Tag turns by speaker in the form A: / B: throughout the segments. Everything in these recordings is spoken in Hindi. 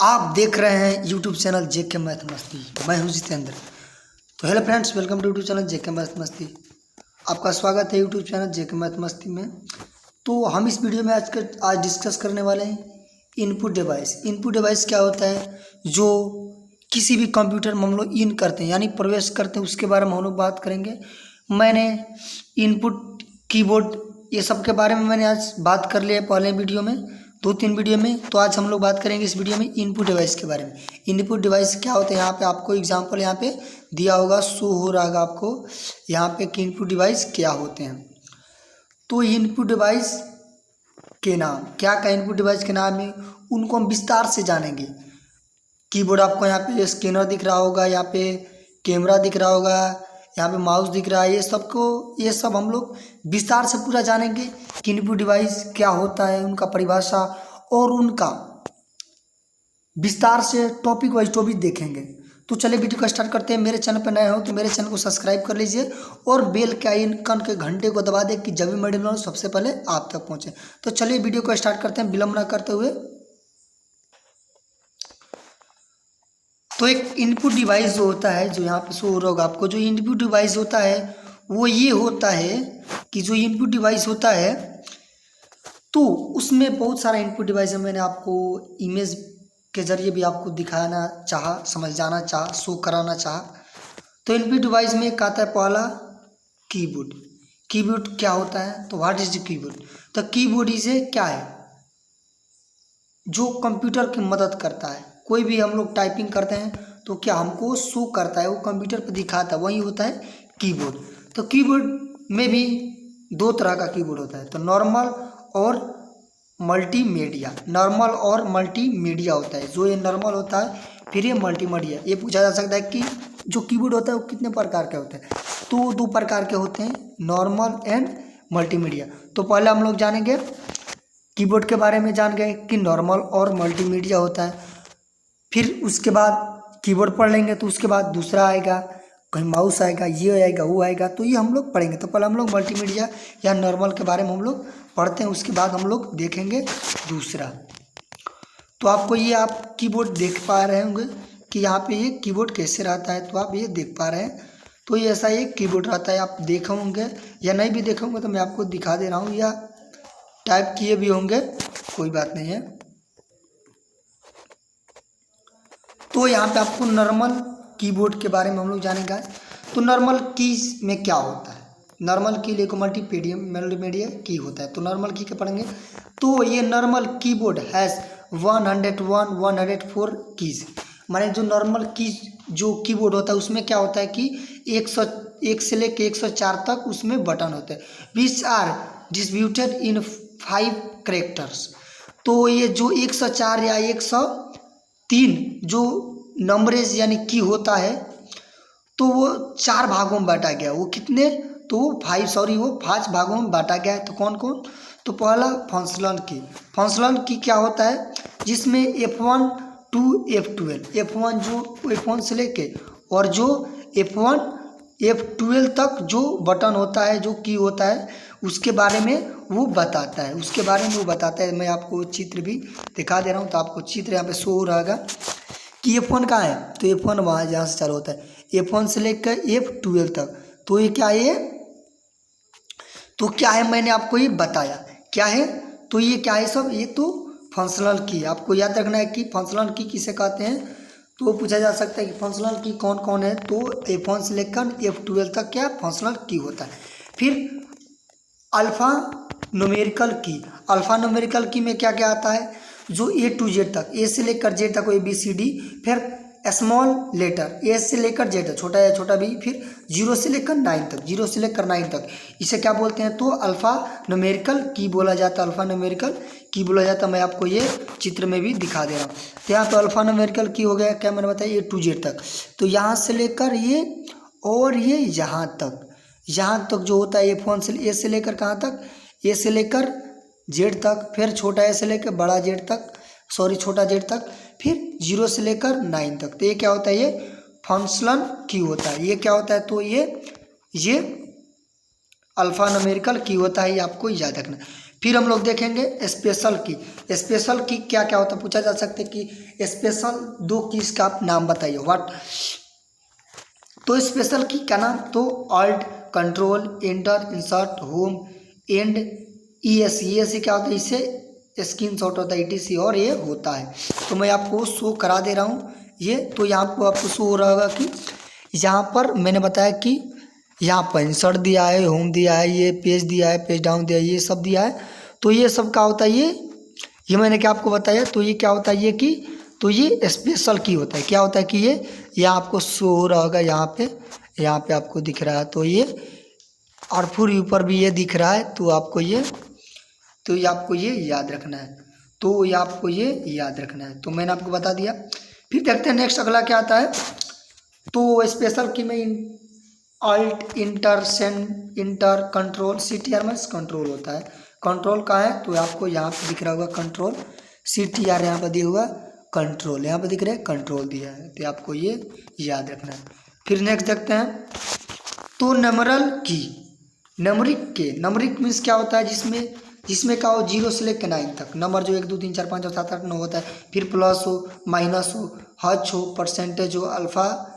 A: आप देख रहे हैं यूट्यूब चैनल जेके मैथ मस्ती। मैं हूं जितेंद्र। तो hello friends, welcome to YouTube channel JK math Masti. आपका स्वागत है यूट्यूब चैनल जेके मैथ मस्ती में। तो हम इस वीडियो में आज डिस्कस करने वाले हैं इनपुट डिवाइस। इनपुट डिवाइस क्या होता है? जो किसी भी कंप्यूटर में हम लोग इन करते हैं यानी प्रवेश करते हैं, उसके बारे में हम लोग बात करेंगे। मैंने इनपुट कीबोर्ड ये सब के बारे में मैंने आज बात कर लिया है पहले वीडियो में, 2-3 वीडियो में। तो आज हम लोग बात करेंगे इस वीडियो में इनपुट डिवाइस के बारे में। इनपुट डिवाइस क्या होता है, यहाँ पे आपको एग्जांपल यहाँ पे दिया होगा, शो हो रहा होगा आपको यहाँ पे कि इनपुट डिवाइस क्या होते हैं। तो इनपुट डिवाइस के नाम क्या इनपुट डिवाइस के नाम है, उनको हम विस्तार से जानेंगे। कीबोर्ड आपको यहाँ पे स्कैनर दिख रहा होगा, यहाँ पे कैमरा दिख रहा होगा, यहाँ पे माउस दिख रहा है। ये सब हम लोग विस्तार से पूरा जानेंगे कि इनपुट डिवाइस क्या होता है, उनका परिभाषा और उनका विस्तार से टॉपिक वाइज टॉपिक देखेंगे। तो चलिए वीडियो को स्टार्ट करते हैं। मेरे चैनल पर नए हो तो मेरे चैनल को सब्सक्राइब कर लीजिए और बेल के आइकन के घंटे को दबा दें कि जब भी मैं वीडियो बनाऊं सबसे पहले आप तक पहुंचे। तो चलिए वीडियो को स्टार्ट करते हैं विलंब न करते हुए। तो एक इनपुट डिवाइस जो होता है, जो यहाँ पे शो हो रहा होगा आपको, जो इनपुट डिवाइस होता है वो ये होता है कि जो इनपुट डिवाइस होता है तो उसमें बहुत सारा इनपुट डिवाइस है। मैंने आपको इमेज के जरिए भी आपको दिखाना चाहा, समझ जाना चाहा, शो कराना चाहा। तो इनपुट डिवाइस में एक आता है पहला कीबोर्ड। कीबोर्ड क्या होता है? तो व्हाट इज द कीबोर्ड? तो कीबोर्ड इज क्या है, जो कंप्यूटर की मदद करता है। कोई भी हम लोग टाइपिंग करते हैं तो क्या हमको शो करता है, वो कंप्यूटर पर दिखाता है, वही होता है कीबोर्ड। तो कीबोर्ड में भी दो तरह का कीबोर्ड होता है, तो नॉर्मल और मल्टीमीडिया। नॉर्मल और मल्टीमीडिया होता है। जो ये नॉर्मल होता है, फिर ये मल्टीमीडिया। ये पूछा जा सकता है कि जो कीबोर्ड होता है वो कितने प्रकार के होते हैं? तो दो प्रकार के होते हैं, नॉर्मल एंड मल्टीमीडिया। तो पहले हम लोग जानेंगे कीबोर्ड के बारे में, जान गए कि नॉर्मल और मल्टीमीडिया होता है। फिर उसके बाद कीबोर्ड पढ़ लेंगे तो उसके बाद दूसरा आएगा, कहीं माउस आएगा, ये आएगा, वो आएगा, तो ये हम लोग पढ़ेंगे। तो पहले हम लोग मल्टीमीडिया या नॉर्मल के बारे में हम लोग पढ़ते हैं, उसके बाद हम लोग देखेंगे दूसरा। तो आपको ये आप कीबोर्ड देख पा रहे होंगे कि यहाँ पे ये कीबोर्ड कैसे रहता है, तो आप ये देख पा रहे हैं। तो ये ऐसा एक कीबोर्ड रहता है, आप देखे होंगे या नहीं भी देखे होंगे तो मैं आपको दिखा दे रहा हूँ, या टाइप किए भी होंगे, कोई बात नहीं है। तो यहाँ पे आपको नॉर्मल कीबोर्ड के बारे में हम लोग जानेंगे। तो नॉर्मल कीज में क्या होता है? नॉर्मल की लेको मल्टीमीडिया की होता है। तो नॉर्मल की क्या पढ़ेंगे? तो ये नॉर्मल कीबोर्ड हैज़ 104 कीज। माने जो नॉर्मल कीज जो कीबोर्ड होता है उसमें क्या होता है कि 101 से लेकर 104 तक उसमें बटन होते हैं, which are distributed in 5 characters. तो ये जो 104 या 103 जो नंबरेज यानी की होता है, तो वो 4 भागों में बांटा गया। वो कितने? तो वो 5 भागों में बांटा गया है। तो कौन कौन? तो पहला फंक्शनल की। फंक्शनल की क्या होता है? जिसमें F1 to F12, F1 जो F1 से लेके और जो F1 F12 तक जो बटन होता है, जो की होता है, उसके बारे में वो बताता है। उसके बारे में वो बताता है। मैं आपको चित्र भी दिखा दे रहा हूँ, तो आपको चित्र यहाँ पे शो हो रहा है कि F1 कहाँ है। तो F1 वहाँ जहाँ से चालू होता है, F1 से लेकर F12 तक। तो ये क्या है? तो क्या है, मैंने आपको ये बताया क्या है। तो ये क्या है सब? ये तो फंक्शनल की। आपको याद रखना है कि फंक्शनल की किसे कहते हैं। तो पूछा जा सकता है कि फंक्शनल की कौन कौन है। तो F1 से लेकर F12 तक क्या फंक्शनल की होता है। फिर अल्फ़ा न्यूमेरिकल की। अल्फ़ा न्यूमेरिकल की में क्या क्या आता है? जो A to Z तक, A से लेकर Z तक, ABCD। फिर स्मॉल लेटर A से लेकर Z, छोटा या छोटा भी। फिर 0 से लेकर 9 तक, 0 से लेकर 9 तक, इसे क्या बोलते हैं? तो अल्फ़ा न्यूमेरिकल की बोला जाता है। अल्फ़ा न्यूमेरिकल की बोला जाता है। मैं आपको ये चित्र में भी दिखा दे रहा हूँ। तो यहाँ तो अल्फ़ा न्यूमेरिकल की हो गया, क्या मैंने बताया, A to Z तक। तो यहाँ से लेकर ये और ये यहाँ तक जो होता है F1 से A से लेकर कहाँ तक? A से लेकर Z तक। फिर छोटा A से लेकर बड़ा Z तक, छोटा Z तक। फिर 0 से लेकर 9 तक। तो ये क्या होता है? ये फंक्शनल की होता है। ये क्या होता है? तो ये अल्फ़ा न्यूमेरिकल की होता है। ये आपको याद रखना। फिर हम लोग देखेंगे स्पेशल की। स्पेशल की क्या क्या होता है, पूछा जा सकता है कि स्पेशल 2 कीज का आप नाम बताइए। व्हाट, तो स्पेशल की का नाम तो alt, control, enter, insert, home and ESC क्या होता है, इससे स्क्रीन शॉट होता है ETC और ये होता है। तो मैं आपको शो करा दे रहा हूँ ये। तो यहाँ पर आपको शो हो रहा होगा कि यहाँ पर मैंने बताया कि यहाँ पर इंसर्ट दिया है, होम दिया है, ये पेज दिया है, पेज डाउन दिया है, ये सब दिया है। तो ये सब क्या होता है, ये मैंने क्या आपको बताया। तो ये क्या होता है ये कि, तो ये स्पेशल की होता है। क्या होता है कि ये आपको शो हो रहा होगा यहाँ पे आपको दिख रहा है। तो ये और फिर ऊपर भी ये दिख रहा है। तो आपको ये याद रखना है। तो ये आपको ये याद रखना है। तो मैंने आपको बता दिया। फिर देखते हैं नेक्स्ट अगला क्या आता है। तो स्पेशल की में ऑल्ट, इंटर, कंट्रोल, CTR में कंट्रोल होता है। कंट्रोल कहाँ है, तो आपको यहाँ पे दिख रहा होगा कंट्रोल, CTR यहाँ पर दिया हुआ कंट्रोल, यहाँ पे दिख रहा है कंट्रोल दिया है। तो आपको ये याद रखना है। फिर नेक्स्ट देखते हैं। तो न्यूमेरल की, नंबरिक मीन्स क्या होता है, जिसमें क्या हो 0 से लेकर 9 तक नंबर जो 1 2 3 4 5 और 7 8 9 होता है। फिर प्लस हो, माइनस हो, हच हो, परसेंटेज हो, अल्फा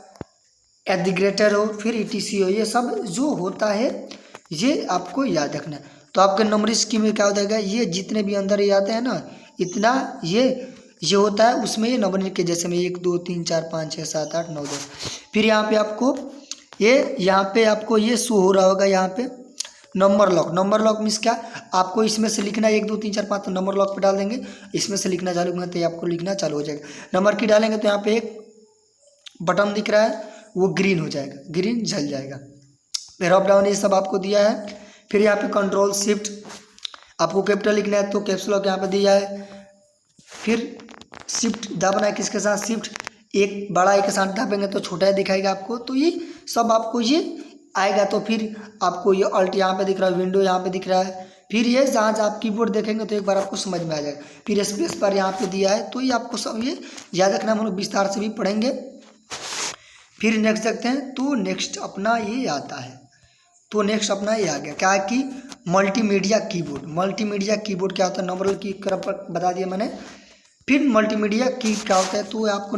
A: एग्रीगेटर हो, फिर ETC हो, ये सब जो होता है ये आपको याद रखना है। तो आपके नंबर स्कीम में क्या हो जाएगा, ये जितने भी अंदर ये आते हैं ना, इतना ये होता है उसमें ये नंबर के जैसे में 1 2 3 4 5 6 7 8 9 10। फिर यहाँ पे आपको ये शो हो रहा होगा यहाँ पे नंबर लॉक मीन्स क्या, आपको इसमें से लिखना 1 2 3 4 5 तो नंबर लॉक पे डाल देंगे, इसमें से लिखना चालू करना तो आपको लिखना चालू हो जाएगा। नंबर की डालेंगे तो यहाँ पे एक बटन दिख रहा है, वो ग्रीन हो जाएगा, ग्रीन जल जाएगा। फिर अप डाउन ये सब आपको दिया है। फिर यहाँ पे कंट्रोल शिफ्ट, आपको कैपिटल लिखना है तो कैप्स लॉक यहाँ पे दिया है। फिर शिफ्ट दबाना है किसके साथ, शिफ्ट एक बड़ा एक के साथ दबाएंगे तो छोटा ही दिखाएगा आपको। तो ये सब आपको ये आएगा। तो फिर आपको ये ऑल्ट यहाँ पे दिख रहा है, विंडो यहाँ पे दिख रहा है। फिर ये जहाँ आप कीबोर्ड देखेंगे तो एक बार आपको समझ में आ जाएगा। फिर स्पेस बार यहाँ पे दिया है। तो ये आपको सब ये याद रखना, हम लोग विस्तार से भी पढ़ेंगे। फिर नेक्स्ट देखते हैं। तो नेक्स्ट अपना ये आता है, तो नेक्स्ट अपना ये आ गया क्या कि मल्टीमीडिया कीबोर्ड क्या होता है, नंबर की तरफ बता दिया मैंने। फिर मल्टीमीडिया की क्या होता है, तो आपको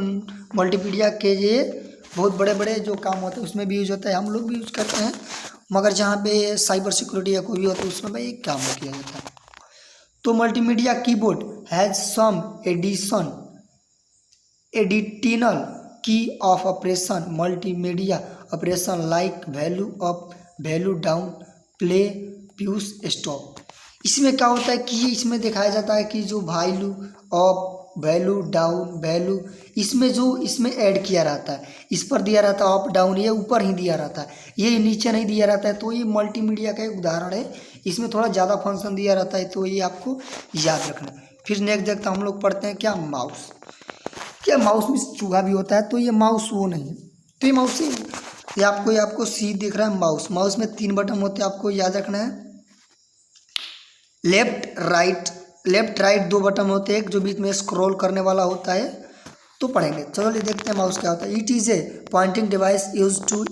A: मल्टीमीडिया के ये बहुत बड़े बड़े जो काम होते हैं उसमें भी यूज होता है, हम लोग भी यूज करते हैं। मगर जहाँ पे साइबर सिक्योरिटी या कोई भी होता है उसमें भाई एक काम किया जाता है। तो multimedia keyboard has some additional key of operation, multimedia operation like value up, value down, play, pause, stop. इसमें क्या होता है कि इसमें दिखाया जाता है कि जो value up, value down, value इसमें ऐड किया रहता है, इस पर दिया रहता है अप डाउन, ये ऊपर ही दिया रहता है, ये नीचे नहीं दिया रहता है। तो ये मल्टीमीडिया का एक उदाहरण है, इसमें थोड़ा ज़्यादा फंक्शन दिया रहता है। तो ये आपको याद रखना। फिर नेक्स्ट देखते हम लोग पढ़ते हैं क्या, माउस। क्या माउस में चूहा भी होता है, तो ये माउस वो नहीं है। तो ये माउस से ये आपको सी दिख रहा है, माउस में 3 बटन होते हैं, आपको याद रखना है। लेफ्ट राइट 2 बटन होते हैं, एक जो बीच में स्क्रॉल करने वाला होता है। तो पढ़ेंगे, चलो ये देखते हैं माउस क्या होता है। It is a pointing device use to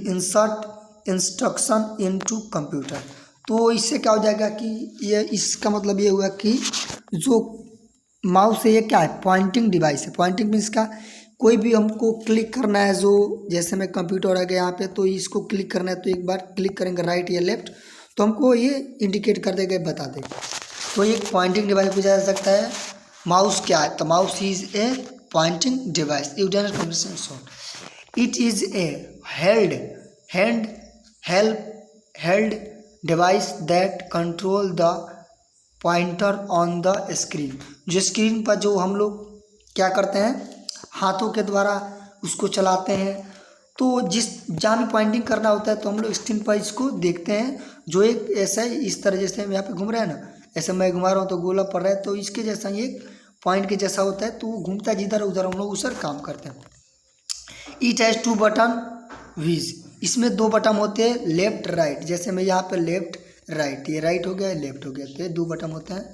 A: insert instruction into computer. तो इससे क्या हो जाएगा कि ये इसका मतलब ये हुआ कि जो माउस है ये क्या है, पॉइंटिंग डिवाइस है। पॉइंटिंग मीन्स का कोई भी हमको क्लिक करना है, जो जैसे मैं कंप्यूटर आ गया यहाँ पे, तो इसको क्लिक करना है तो एक बार क्लिक करेंगे राइट या लेफ्ट तो हमको ये इंडिकेट कर देगा, बता देगा। तो ये पॉइंटिंग डिवाइस पूछा जा सकता है। माउस क्या है, तो mouse is a pointing device it is a held device that control the pointer on the screen. जो स्क्रीन पर जो हम लोग क्या करते हैं, हाथों के द्वारा उसको चलाते हैं। तो जहाँ भी पॉइंटिंग करना होता है तो हम लोग स्क्रीन पर इसको देखते हैं, जो एक ऐसा ही इस तरह जैसे हम यहाँ पे घूम रहे हैं ना, ऐसे मैं घुमा रहा हूँ तो गोला पड़ रहा है, तो इसके जैसा ही एक पॉइंट के जैसा होता है। तो वो घूमता है जिधर उधर, हम लोग उस काम करते हैं। इट हैज़ 2 बटन व्हीज, इसमें 2 बटन होते हैं, लेफ्ट राइट। जैसे मैं यहाँ पे लेफ्ट राइट, ये राइट हो गया, लेफ्ट हो गया, तो ये 2 बटन होते हैं,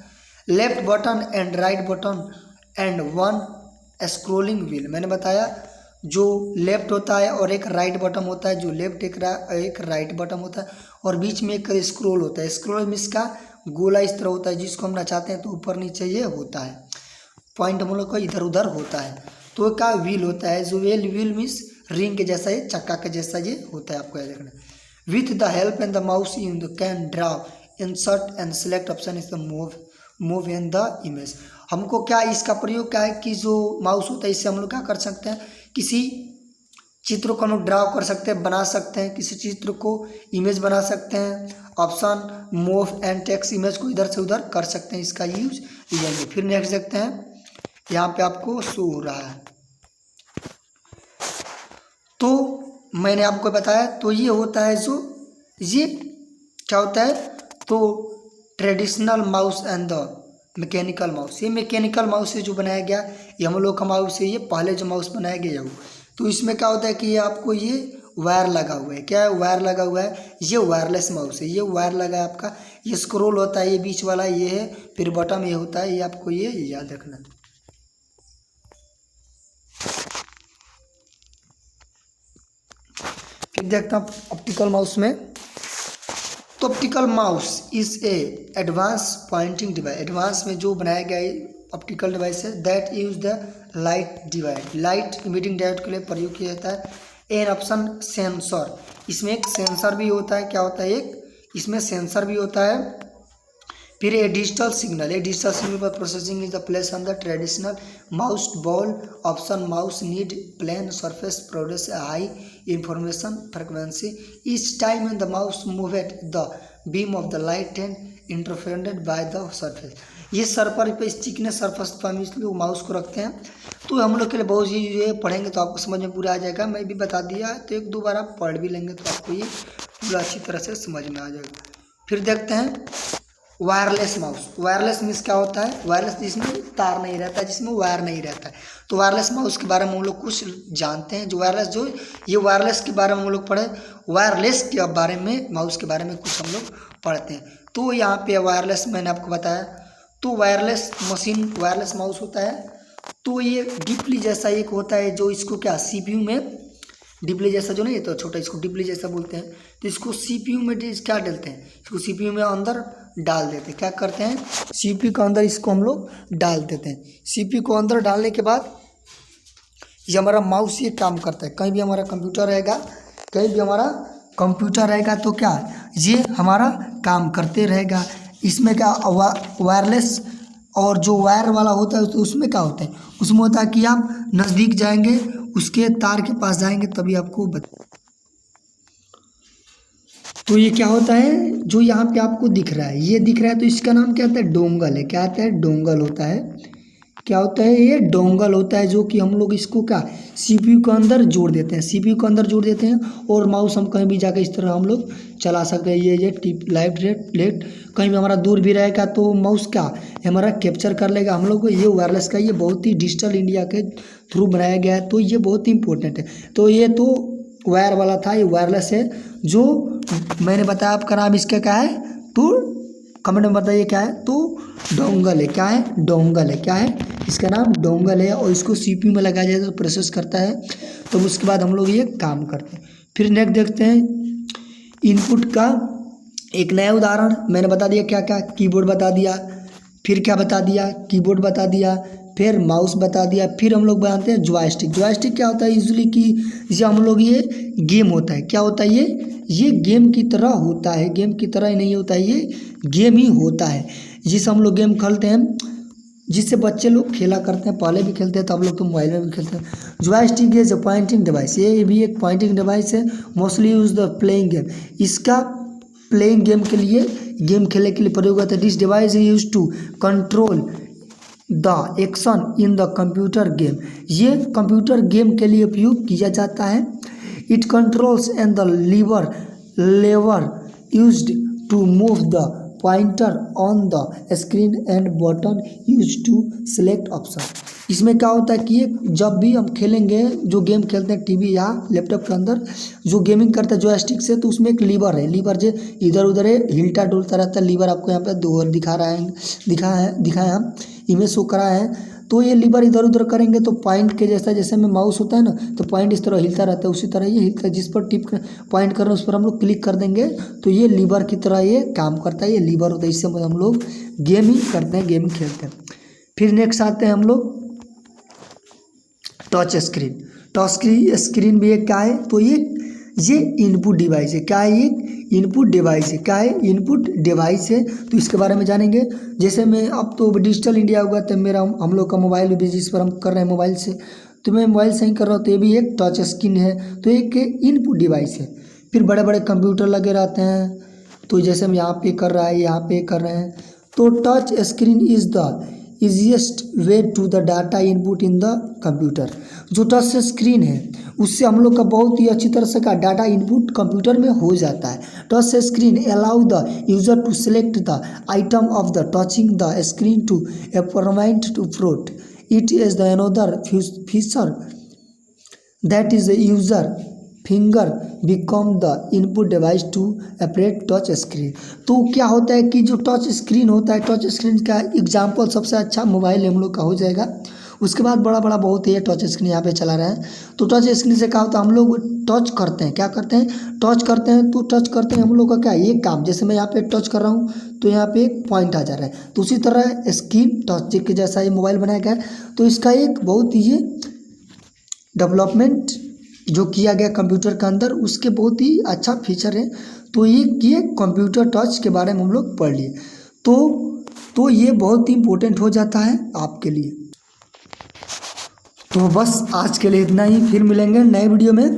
A: left button and right button and 1 scrolling wheel. मैंने बताया जो लेफ्ट होता है और एक राइट बटन होता है, जो लेफ्ट एक राइट बटन होता है, और बीच में एक स्क्रॉल होता है। स्क्रॉल में इसका गोला इस तरह होता है, जिसको हम नचाते हैं तो ऊपर नीचे ये होता है, पॉइंट हम लोग का इधर उधर होता है। तो का व्हील होता है, जो व्हील मीन्स रिंग के जैसा, ये चक्का के जैसा ये होता है, आपको याद रखना। With the help and the mouse in the can draw insert and select option is the move in the image. हमको क्या इसका प्रयोग क्या है कि जो माउस होता है इससे हम लोग क्या कर सकते हैं, किसी चित्र को हम लोग ड्रा कर सकते हैं, बना सकते हैं, किसी चित्र को इमेज बना सकते हैं। Option move and text image को इधर से उधर कर सकते हैं, इसका यूज लेंगे। फिर नेक्स्ट देखते हैं, यहाँ पे आपको शो हो रहा है। तो मैंने आपको बताया, तो ये होता है जो ये क्या होता है, तो traditional mouse and the mechanical mouse. ये मैकेनिकल माउस से जो बनाया गया, ये हम लोग का माउस है, ये पहले जो माउस बनाया गया वो। तो इसमें क्या होता है कि ये आपको ये वायर लगा हुआ है, क्या है वायर लगा हुआ है, ये वायरलेस माउस है, ये वायर लगा है आपका। ये स्क्रॉल होता है, ये बीच वाला ये है, फिर बटन ये होता है, ये आपको ये याद रखना। फिर देखता हूँ ऑप्टिकल माउस में। तो optical mouse is a advance pointing device. Advance में जो बनाया गया है ऑप्टिकल डिवाइस है, that use the light divide, light emitting diode के लिए प्रयोग किया जाता है। एन ऑप्शन सेंसर, इसमें एक सेंसर भी होता है, क्या होता है एक इसमें सेंसर भी होता है। फिर A digital signal, A digital signal पर processing is the place on the traditional mouse ball. Option mouse need plane surface produce high information frequency each time and the mouse move at the beam of the light and interfered by the surface. ये सरफर पे चिकने सरफेस पर हम इस लोग माउस को रखते हैं। तो हम लोग के लिए बहुत ही ये पढ़ेंगे तो आपको समझ में पूरा आ जाएगा। मैं भी बता दिया, तो एक दो बार आप पढ़ भी लेंगे तो आपको ये पूरा अच्छी तरह से समझ में आ जाएगा। फिर देखते हैं वायरलेस माउस। वायरलेस मीन्स क्या होता है, वायरलेस जिसमें तार नहीं रहता है, जिसमें वायर नहीं रहता है। तो वायरलेस माउस के बारे में हम लोग कुछ जानते हैं। जो वायरलेस जो ये वायरलेस के बारे में हम लोग पढ़े, वायरलेस के बारे में माउस के बारे में कुछ हम लोग पढ़ते हैं। तो यहाँ पे वायरलेस मैंने आपको बताया। तो वायरलेस मशीन वायरलेस माउस होता है। तो ये डिप्ली जैसा एक होता है, जो इसको क्या सीपीयू में डिप्ली जैसा जो नहीं है तो छोटा, इसको डिप्ली जैसा बोलते हैं। तो इसको सीपीयू में क्या डालते हैं, इसको सीपीयू में अंदर डाल देते हैं। क्या करते हैं, सीपीयू के अंदर इसको हम लोग डाल देते हैं। सीपीयू को अंदर डालने के बाद ये हमारा माउस ये काम करता है। कहीं भी हमारा कंप्यूटर रहेगा, कहीं भी हमारा कंप्यूटर रहेगा तो क्या ये हमारा काम करते रहेगा। इसमें क्या वायरलेस और जो वायर वाला होता है तो उसमें क्या होता है, उसमें होता है कि आप नज़दीक जाएंगे, उसके तार के पास जाएंगे तभी आपको तो ये क्या होता है, जो यहाँ पे आपको दिख रहा है, ये दिख रहा है तो इसका नाम क्या होता है, डोंगल है। क्या आता है, डोंगल होता है। क्या होता है, ये डोंगल होता है, जो कि हम लोग इसको क्या सीपीयू के अंदर जोड़ देते हैं। सीपीयू के अंदर जोड़ देते हैं और माउस हम कहीं भी जाकर इस तरह हम लोग चला सकते हैं। ये टिप लेफ्ट लेफ्ट कहीं भी हमारा दूर भी रहेगा तो माउस क्या हमारा कैप्चर कर लेगा हम लोग को। ये वायरलेस का ये बहुत ही डिजिटल इंडिया के थ्रू बनाया गया है, तो ये बहुत ही इंपॉर्टेंट है। तो ये तो वायर वाला था, ये वायरलेस है। जो मैंने बताया आपका नाम इसका क्या है, तो कमेंट में बताइए क्या है। तो डोंगल है। क्या है, डोंगल है। क्या है, इसका नाम डोंगल है। और इसको सीपीयू में लगाया जाए तो प्रोसेस करता है, तो उसके बाद हम लोग ये काम करते हैं। फिर नेक्स्ट देखते हैं इनपुट का एक नया उदाहरण। मैंने बता दिया क्या क्या, कीबोर्ड बता दिया, फिर क्या बता दिया, कीबोर्ड बता दिया, फिर माउस बता दिया। फिर हम लोग बनाते हैं जॉयस्टिक। जॉयस्टिक क्या होता है, यूजुअली कि जैसे हम लोग ये गेम होता है, क्या होता है ये गेम की तरह होता है। गेम की तरह ही नहीं होता है, ये गेम ही होता है जिससे हम लोग गेम खेलते हैं, जिससे बच्चे लोग खेला करते हैं। पहले भी खेलते हैं तो हम लोग तो मोबाइल में भी खेलते हैं। Joystick is a pointing device, ये भी एक पॉइंटिंग डिवाइस है। Mostly use the playing game, इसका प्लेइंग गेम के लिए गेम खेलने के लिए प्रयोग होता है। This device is use to control the action in the computer game, ये कंप्यूटर गेम के लिए उपयोग किया जाता है। It controls and the lever used to move the pointer on the screen and button use to select option. इसमें क्या होता है कि जब भी हम खेलेंगे, जो गेम खेलते हैं टीवी या लैपटॉप के अंदर जो गेमिंग करता है जॉयस्टिक से, तो उसमें एक लीवर है। लीवर जो इधर उधर है, हिलता डुलता रहता है। लीवर आपको यहाँ पे दो दिखा है हम इमेज शो करा है। तो ये लीवर इधर उधर करेंगे तो पॉइंट के जैसा, जैसे में माउस होता है ना, तो पॉइंट इस तरह हिलता रहता है, उसी तरह ये हिलता है। जिस पर टिप पॉइंट कर रहे हैं उस पर हम लोग क्लिक कर देंगे तो ये लीवर की तरह ये काम करता है। ये लीवर होता है, इससे हम लोग गेमिंग करते हैं, गेमिंग खेलते हैं। फिर नेक्स्ट आते हैं हम लोग टच स्क्रीन। टच स्क्रीन भी एक क्या है, तो ये इनपुट डिवाइस है। क्या है ये? इनपुट डिवाइस है। क्या है? इनपुट डिवाइस है। तो इसके बारे में जानेंगे। जैसे मैं अब तो डिजिटल इंडिया होगा, तो मेरा हम लोग का मोबाइल भी जिस पर हम कर रहे हैं मोबाइल से, तो मैं मोबाइल से ही कर रहा हूँ, तो ये भी एक टच स्क्रीन है। तो एक इनपुट डिवाइस है। फिर बड़े बड़े कंप्यूटर लगे रहते हैं, तो जैसे हम यहाँ पे कर रहा है, यहाँ पे कर रहे हैं, तो touch screen is the easiest way to the data input in the computer. जो टच स्क्रीन है उससे हम लोग का बहुत ही अच्छी तरह से का डाटा इनपुट कंप्यूटर में हो जाता है। Touch screen allow the user to select the item of the touching the screen to a permanent to fruit it is the another feature that is the user finger become the input device to operate touch screen. तो क्या होता है कि जो टच स्क्रीन होता है, टच स्क्रीन का एग्जांपल सबसे अच्छा मोबाइल हम लोग का हो जाएगा। उसके बाद बड़ा बड़ा बहुत है टच स्क्रीन यहाँ पे चला रहे हैं। तो टच स्क्रीन से क्या होता है, हम लोग टच करते हैं, क्या करते हैं, टच करते हैं। तो टच करते हैं हम लोग का क्या ये काम, जैसे मैं यहाँ पे टच कर रहा हूँ तो यहाँ पे एक पॉइंट आ जा रहा है, तो उसी तरह स्क्रीन टच के जैसा ये मोबाइल बनाया गया है। तो इसका एक बहुत ही डेवलपमेंट जो किया गया कंप्यूटर के अंदर, उसके बहुत ही अच्छा फीचर है। तो ये कंप्यूटर टच के बारे में हम लोग पढ़ लिए। तो ये बहुत ही इम्पोर्टेंट हो जाता है आपके लिए। तो बस आज के लिए इतना ही, फिर मिलेंगे नए वीडियो में।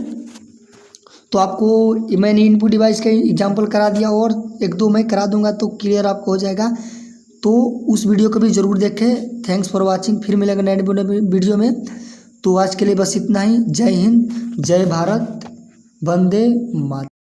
A: तो आपको मैंने इनपुट डिवाइस का एग्जांपल करा दिया और एक दो मैं करा दूंगा तो क्लियर आपको हो जाएगा। तो उस वीडियो को भी ज़रूर देखें। Thanks for watching. फिर मिलेंगे नए वीडियो में। तो आज के लिए बस इतना ही। जय हिंद, जय भारत, वंदे मातरम।